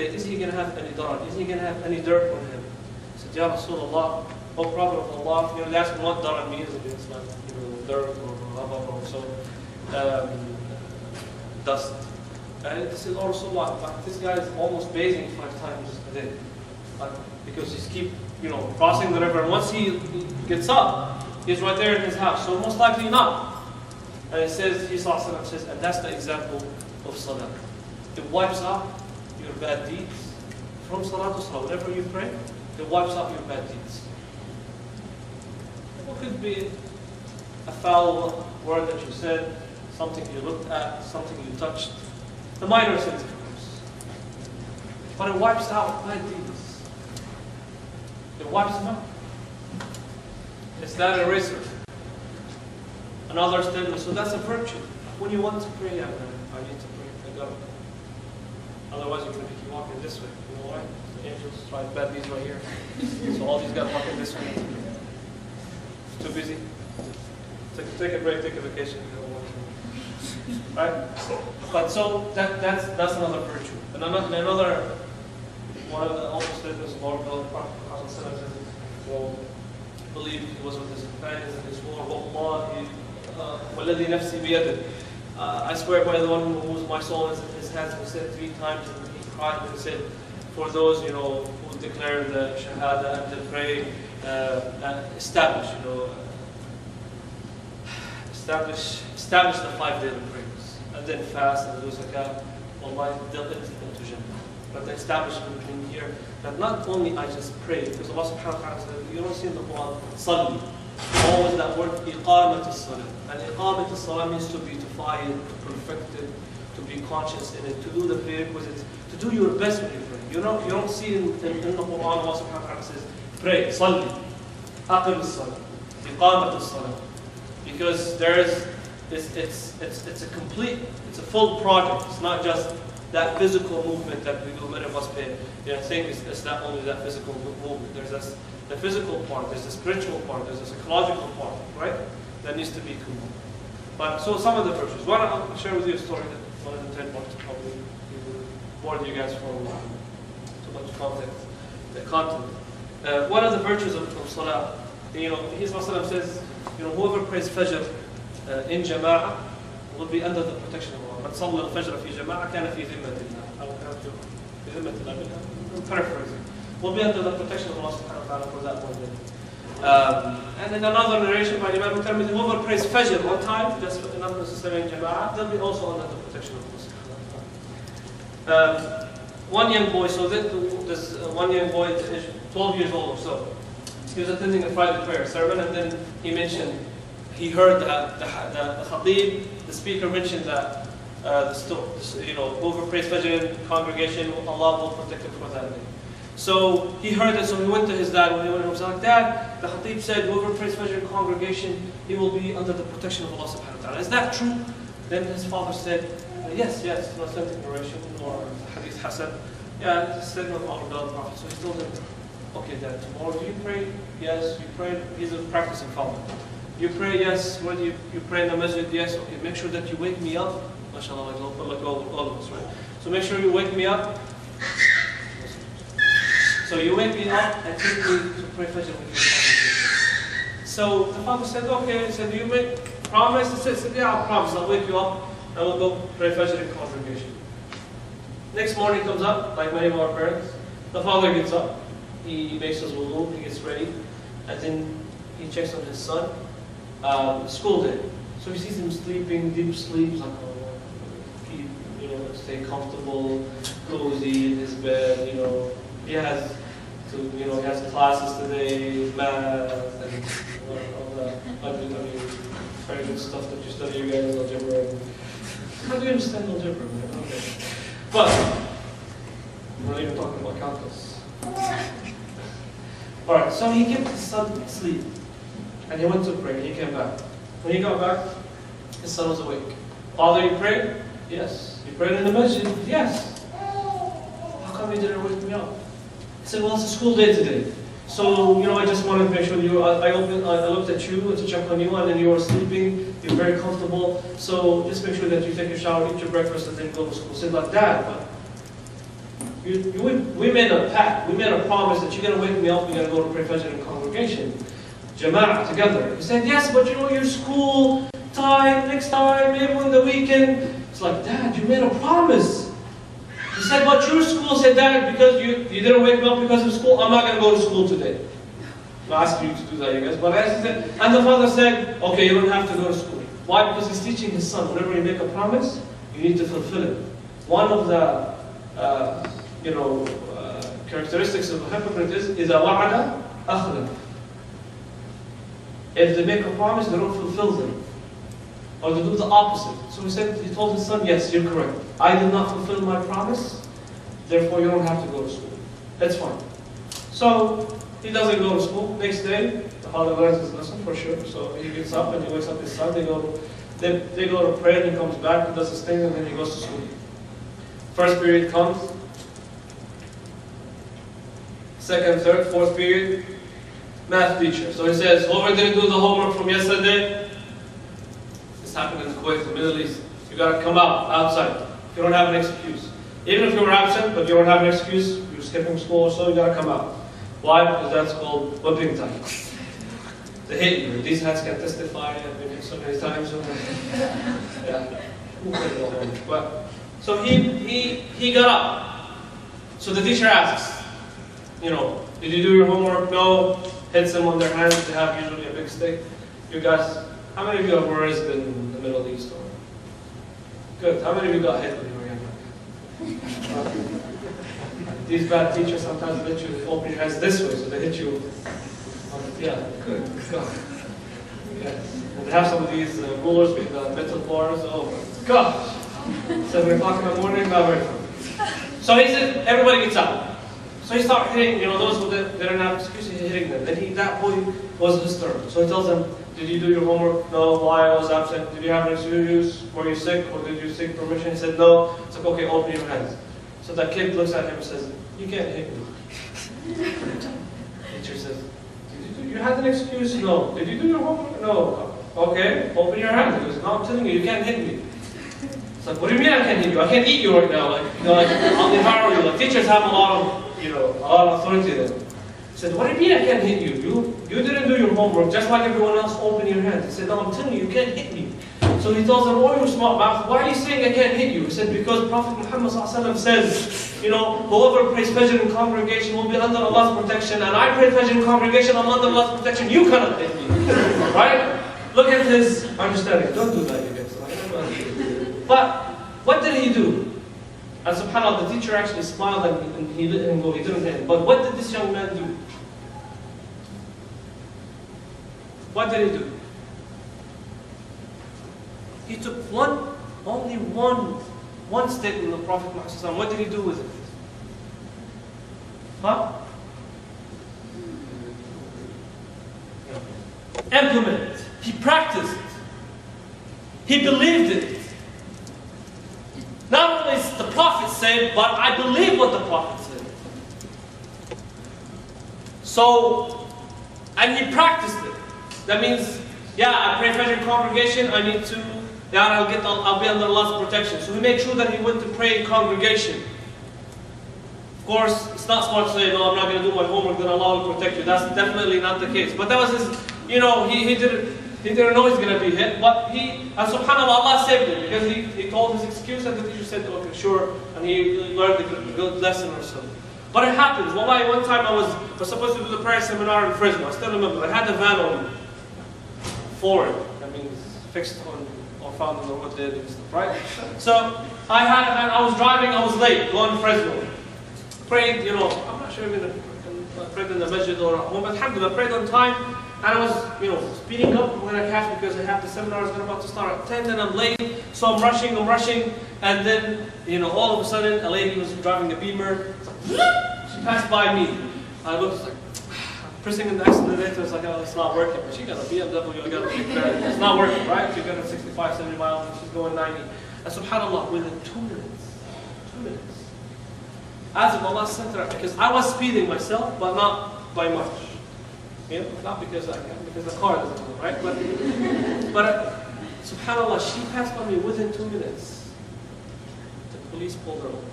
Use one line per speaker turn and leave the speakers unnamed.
is he going to have any darar? Is he going to have any dirt on him? He said, Ya Rasulullah, O Prophet of Allah, they asked him what darar means. It's like, dirt or rubber or so, dust. And he said, Oh Rasulullah, like, this guy is almost bathing 5 times a day. Like, because he's keep, crossing the river. And once he gets up, he's right there in his house. So most likely not. And it says, he says, and that's the example of salah. It wipes out your bad deeds. From salah to salah, whenever you pray, it wipes out your bad deeds. What could be a foul word that you said, something you looked at, something you touched, the minor sins, of course. But it wipes out bad deeds. It wipes them out. It's that eraser. Another statement, so that's a virtue. When you want to pray, yeah, man, I need to pray, I got it. Otherwise you're going to keep walking this way. You know why? The angels try bad deeds right here. So all these guys walking this way. Too busy. Take a break, take a vacation. Right? But so that's another virtue. And another one of the also statements of our Prophet says, well, believe he was with his companions and he swore, Wallahi, وَالَّذِي نَفْسِي بِيَدِهِ, I swear by the one whose my soul is in his hands. He said 3 times, and he cried and said, for those who declare the Shahada and they pray, establish the 5 daily prayers, and then fast and do zakah. Wallahi, they'll enter into Jannah. But the establishment in here, that not only I just pray, because Allah subhanahu wa ta'ala said, you don't see in the Quran, salli. Always that word, iqamat as-salah. And iqamat as-salah means to beautify it, to perfect it, to be conscious in it, to do the prerequisites, to do your best when you pray. You don't see in the Quran, Allah subhanahu wa ta'ala says, pray, salli, aqim as-salah, iqamat as-salah. Because it's a complete, it's a full project. It's not just that physical movement that we do, many of us pay. I think it's not only that physical movement. There's the physical part, there's the spiritual part, there's the psychological part, right? That needs to be combined. But so some of the virtues. I'll share with you a story that one of the 10 points probably will bore you guys for too much content. One of the virtues of salah, His Rasul says, whoever prays Fajr in Jama'ah will be under the protection of Allah. من صلى الفجر في جماعة كان في ذمة الله. I'm paraphrasing. Will be under the protection of Allah subhanahu wa ta'ala for that one day. And in another narration by Imam Tirmidhi, whoever prays Fajr one time, just not necessarily in Jama'ah, they'll be also under the protection of Allah subhanahu wa ta'ala. One young boy, so this one young boy, 12 years old or so, he was attending a Friday prayer sermon, and then he heard that the Khatib, the speaker, mentioned that whoever prays Fajr in congregation, Allah will protect him for that day. So he heard it, so he went to his dad. When he went, he was like, Dad, the Khatib said, whoever prays Fajr in congregation, he will be under the protection of Allah subhanahu wa ta'ala. Is that true? Then his father said, yes, it's an authentic narration, or Hadith Hasan. Yeah, it's a statement of our beloved Prophet. So he told him, okay, Dad, tomorrow do you pray? Yes, you pray. He's a practicing father. You pray, yes. When you pray in the masjid, yes. Okay, make sure that you wake me up. MashaAllah, like all of us, right? So make sure you wake me up. So you wake me up and take me to pray Fajr with you. So the father said, okay. He said, do you make promise? He said, yeah, I'll promise. I'll wake you up and we'll go pray Fajr in congregation. Next morning comes up, like many of our parents. The father gets up. He makes his wudu, he gets ready. And then he checks on his son. School day. So he sees him sleeping, deep sleep. He's like, stay comfortable, cozy in his bed. He has classes today, math, and all the very good stuff that you study. You guys, algebra. How do you understand algebra, man? Okay. But we're not even talking about calculus. All right. So he kept his son asleep, and he went to pray. He came back. When he got back, his son was awake. Father, you prayed? Yes. You prayed in the masjid? Yes. How come you didn't wake me up? He said, well, it's a school day today. So, I just wanted to make sure you, I looked at you to check on you, and then you were sleeping, you're very comfortable. So just make sure that you take your shower, eat your breakfast, and then go to school. He said, like, Dad, but We made a pact, we made a promise that you're going to wake me up, we're going to go to pray Fajr in congregation. Jama'ah, together. He said, yes, but you know your school time, next time, maybe on the weekend. It's like, Dad, you made a promise. He said, but your school said, Dad, because you didn't wake me up because of school, I'm not going to go to school today. I'm asking you to do that, you guys. But as he said, and the father said, okay, you don't have to go to school. Why? Because he's teaching his son, whenever you make a promise, you need to fulfill it. One of the characteristics of a hypocrite is إِذَا وَعَدَ أَخْلَفَ. If they make a promise, they don't fulfill them. Or they do the opposite. So he told his son, yes, you're correct. I did not fulfill my promise, therefore you don't have to go to school. That's fine. So he doesn't go to school. Next day, the father learns his lesson for sure. So he gets up and he wakes up his son. They go to pray and he comes back, he does his thing, and then he goes to school. First period comes. Second, third, fourth period. Math teacher. So he says, whoever didn't do the homework from yesterday, this happened in Kuwait, the Middle East. You gotta come outside. You don't have an excuse. Even if you were absent, but you don't have an excuse, you're skipping school or so, you gotta come out. Why? Because that's called whipping time. They hate you. These hats can testify. I've been here so many times. Yeah. But so he got up. So the teacher asks, did you do your homework? No. Hits them on their hands. They have usually a big stick. You guys, how many of you have raised in the Middle East? Good. How many of you got hit when you were younger? These bad teachers sometimes let you open your hands this way, so they hit you. Yeah, good. Yes. And they have some of these rulers with metal bars. Oh my gosh! 7 o'clock in the morning, not very fun. So he said, everybody gets up. So he started hitting, those who didn't have excuses, hitting them. Then that boy was his turn. So he tells them, did you do your homework? No. Why? I was absent. Did you have an excuse? Were you sick? Or did you seek permission? He said, no. It's like, okay, open your hands. So that kid looks at him and says, you can't hit me. Teacher says, you had an excuse? No. Did you do your homework? No. Okay, open your hands. He goes, no, I'm telling you, you can't hit me. It's like, what do you mean I can't hit you? I can't eat you right now. I'll devour you. Teachers have a lot of authority there. He said, what do you mean I can't hit you? You didn't do your homework, just like everyone else, open your hands. He said, no, I'm telling you, you can't hit me. So he tells them, oh, you're smart mouth. Why are you saying I can't hit you? He said, because Prophet Muhammad says, whoever prays Fajr in congregation will be under Allah's protection, and I pray Fajr in congregation, I'm under Allah's protection, you cannot hit me. Right? Look at his understanding. Don't do that, you guys. But what did he do? And subhanAllah, the teacher actually smiled and he let him go. He didn't hit him. But what did this young man do? What did he do? He took only one statement of the Prophet Muhammad. What did he do with it? Huh? Implement it. He practiced it. He believed it. Not only is the Prophet said, but I believe what the Prophet said. So, and he practiced it. That means, yeah, I pray Fajr in congregation, I need to, I'll be under Allah's protection. So he made sure that he went to pray in congregation. Of course, it's not smart to say, no, I'm not going to do my homework, then Allah will protect you. That's definitely not the case. But that was his, he didn't know he's going to be hit, but and subhanAllah, Allah saved him because he told his excuse and the teacher said, okay, sure, and he learned a good lesson or so. But it happens. Wallahi, one time I was supposed to do the prayer seminar in Fresno. I still remember. I had the van on forward. That means fixed on or found on the road there and stuff, right? So I had a van. I was driving. I was late going to Fresno. Prayed, I'm not sure if I prayed in the masjid or at home, but alhamdulillah, I prayed on time. And I was, speeding up when I catch because I have the seminars that are about to start at 10 and I'm late. So I'm rushing. And then, all of a sudden, a lady was driving the Beamer. She passed by me. I looked like, pressing in the accelerator. It's like, oh, it's not working. But she got a BMW, I got a big car. It's not working, right? She got a 65, 70 miles and she's going 90. And subhanAllah, within 2 minutes, as if Allah sent her, because I was speeding myself, but not by much. Not because I can, because the car doesn't move, right? But subhanAllah, she passed by me within 2 minutes. The police pulled her over.